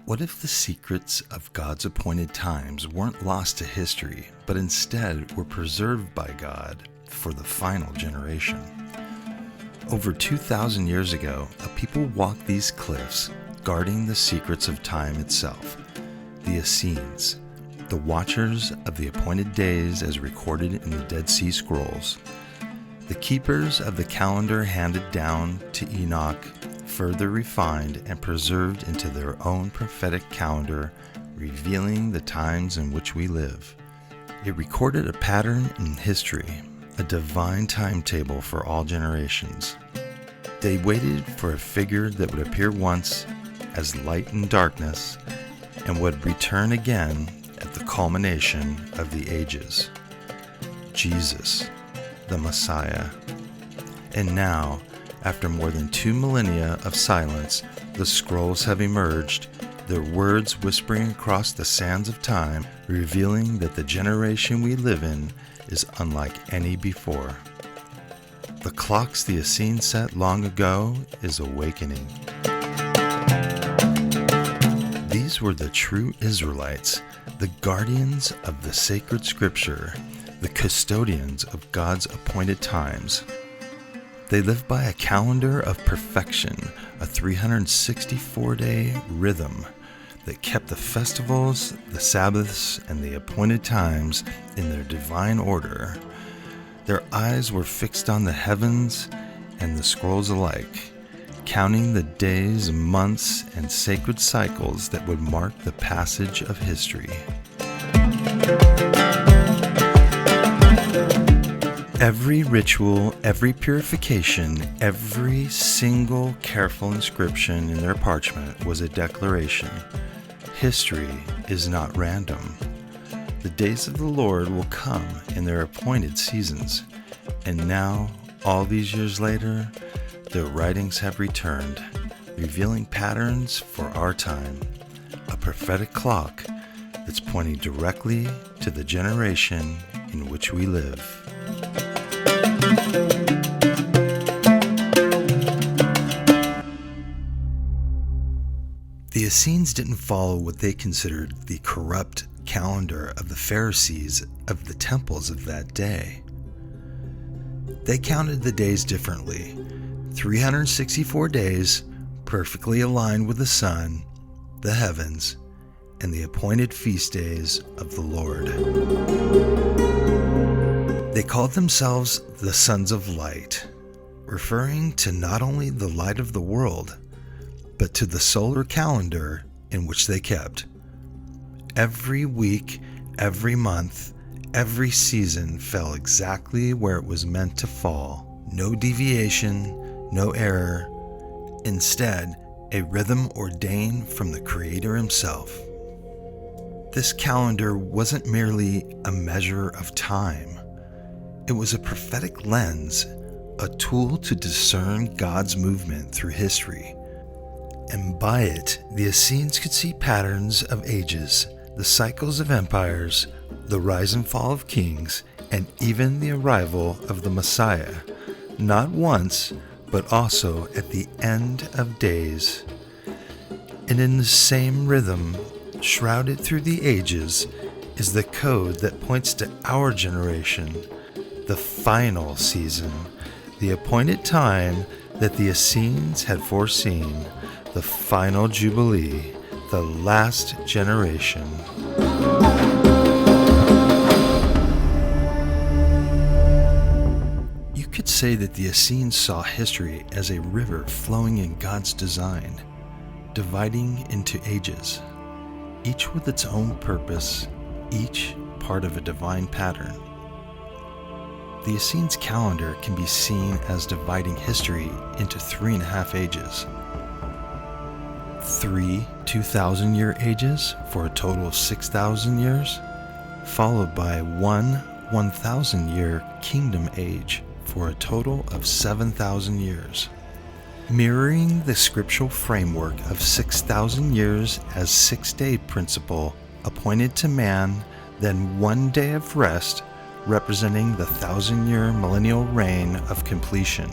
What if the secrets of God's appointed times weren't lost to history, but instead were preserved by God for the final generation? Over 2,000 years ago, a people walked these cliffs, guarding the secrets of time itself. The Essenes, the watchers of the appointed days as recorded in the Dead Sea Scrolls. The keepers of the calendar handed down to Enoch, further refined and preserved into their own prophetic calendar, revealing the times in which we live. It recorded a pattern in history, a divine timetable for all generations. They waited for a figure that would appear once as light in darkness and would return again at the culmination of the ages. Jesus, the Messiah. And now, after more than 2 millennia of silence, the scrolls have emerged, their words whispering across the sands of time, revealing that the generation we live in is unlike any before. The clocks the Essenes set long ago is awakening. These were the true Israelites, the guardians of the sacred scripture, the custodians of God's appointed times. They lived by a calendar of perfection, a 364-day rhythm that kept the festivals, the Sabbaths, and the appointed times in their divine order. Their eyes were fixed on the heavens and the scrolls alike, counting the days, months, and sacred cycles that would mark the passage of history. Every ritual, every purification, every single careful inscription in their parchment was a declaration. History is not random. The days of the Lord will come in their appointed seasons. And now, all these years later, their writings have returned, revealing patterns for our time, a prophetic clock that's pointing directly to the generation in which we live. The Essenes didn't follow what they considered the corrupt calendar of the Pharisees of the temples of that day. They counted the days differently, 364 days perfectly aligned with the sun, the heavens, and the appointed feast days of the Lord. They called themselves the Sons of Light, referring to not only the light of the world, but to the solar calendar in which they kept. Every week, every month, every season fell exactly where it was meant to fall. No deviation, no error. Instead, a rhythm ordained from the Creator himself. This calendar wasn't merely a measure of time. It was a prophetic lens, a tool to discern God's movement through history. And by it, the Essenes could see patterns of ages, the cycles of empires, the rise and fall of kings, and even the arrival of the Messiah, not once, but also at the end of days. And in the same rhythm, shrouded through the ages, is the code that points to our generation, the final season, the appointed time that the Essenes had foreseen, the final Jubilee, the last generation. You could say that the Essenes saw history as a river flowing in God's design, dividing into ages, each with its own purpose, each part of a divine pattern. The Essenes calendar can be seen as dividing history into 3.5 ages. 3 2,000-year ages for a total of 6,000 years, followed by 1 1,000-year kingdom age for a total of 7,000 years. Mirroring the scriptural framework of 6,000 years as 6-day principle appointed to man, then 1 day of rest representing the 1,000-year millennial reign of completion.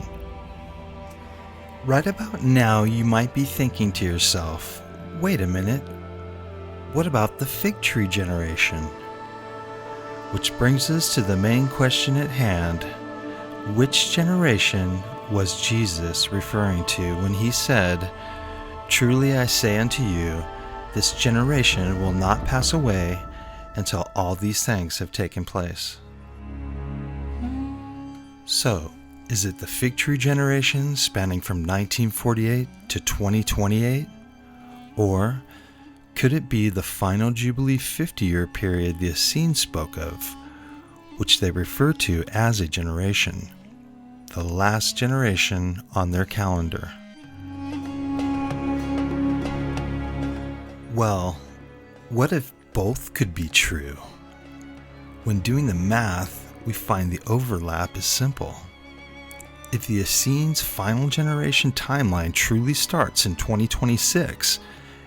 Right about now, you might be thinking to yourself, wait a minute, what about the fig tree generation? Which brings us to the main question at hand. Which generation was Jesus referring to when he said, "Truly I say unto you, this generation will not pass away until all these things have taken place"? So, is it the fig tree generation spanning from 1948 to 2028? Or could it be the final Jubilee 50-year period the Essenes spoke of, which they refer to as a generation, the last generation on their calendar? Well, what if both could be true? When doing the math, we find the overlap is simple. If the Essenes' final generation timeline truly starts in 2026,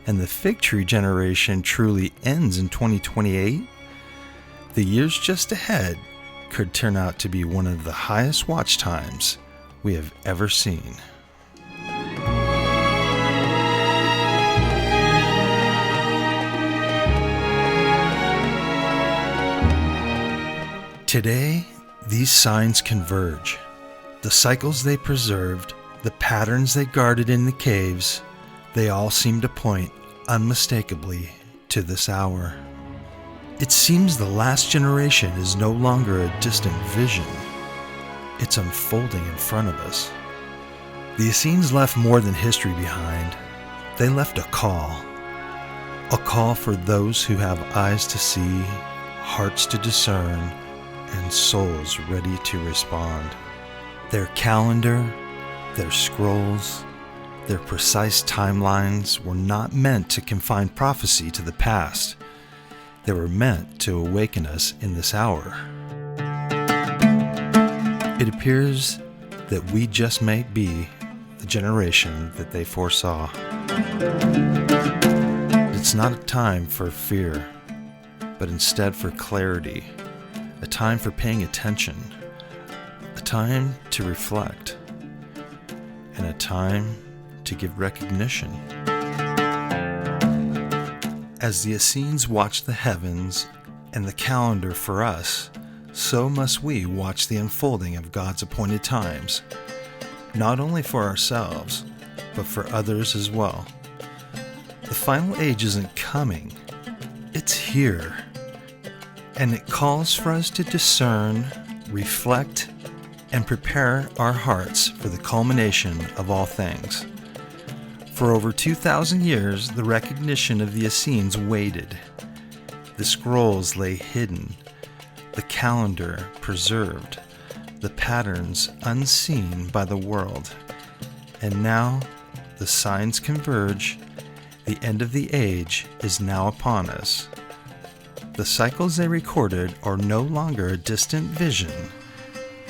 and the fig tree generation truly ends in 2028, the years just ahead could turn out to be one of the highest watch times we have ever seen. Today, these signs converge. The cycles they preserved, the patterns they guarded in the caves, they all seem to point unmistakably to this hour. It seems the last generation is no longer a distant vision. It's unfolding in front of us. The Essenes left more than history behind. They left a call for those who have eyes to see, hearts to discern, and souls ready to respond. Their calendar, their scrolls, their precise timelines were not meant to confine prophecy to the past. They were meant to awaken us in this hour. It appears that we just may be the generation that they foresaw. It's not a time for fear, but instead for clarity, a time for paying attention, a time to reflect, and a time to give recognition. As the Essenes watch the heavens and the calendar for us, so must we watch the unfolding of God's appointed times, not only for ourselves, but for others as well. The final age isn't coming, it's here, and it calls for us to discern, reflect, and prepare our hearts for the culmination of all things. For over 2,000 years, the recognition of the Essenes waited. The scrolls lay hidden, the calendar preserved, the patterns unseen by the world. And now, the signs converge. The end of the age is now upon us. The cycles they recorded are no longer a distant vision.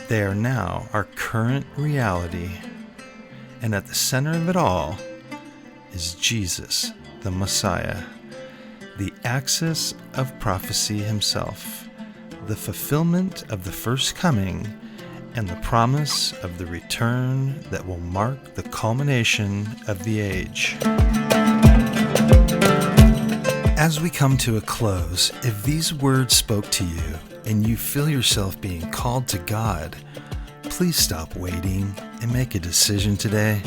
They are now our current reality. And at the center of it all is Jesus, the Messiah, the axis of prophecy himself, the fulfillment of the first coming, and the promise of the return that will mark the culmination of the age. As we come to a close, if these words spoke to you and you feel yourself being called to God, please stop waiting and make a decision today.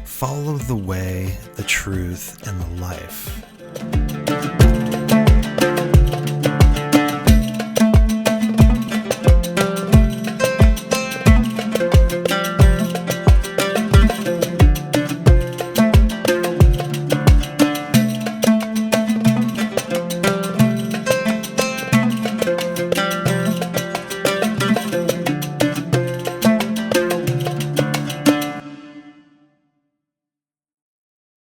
Follow the way, the truth, and the life.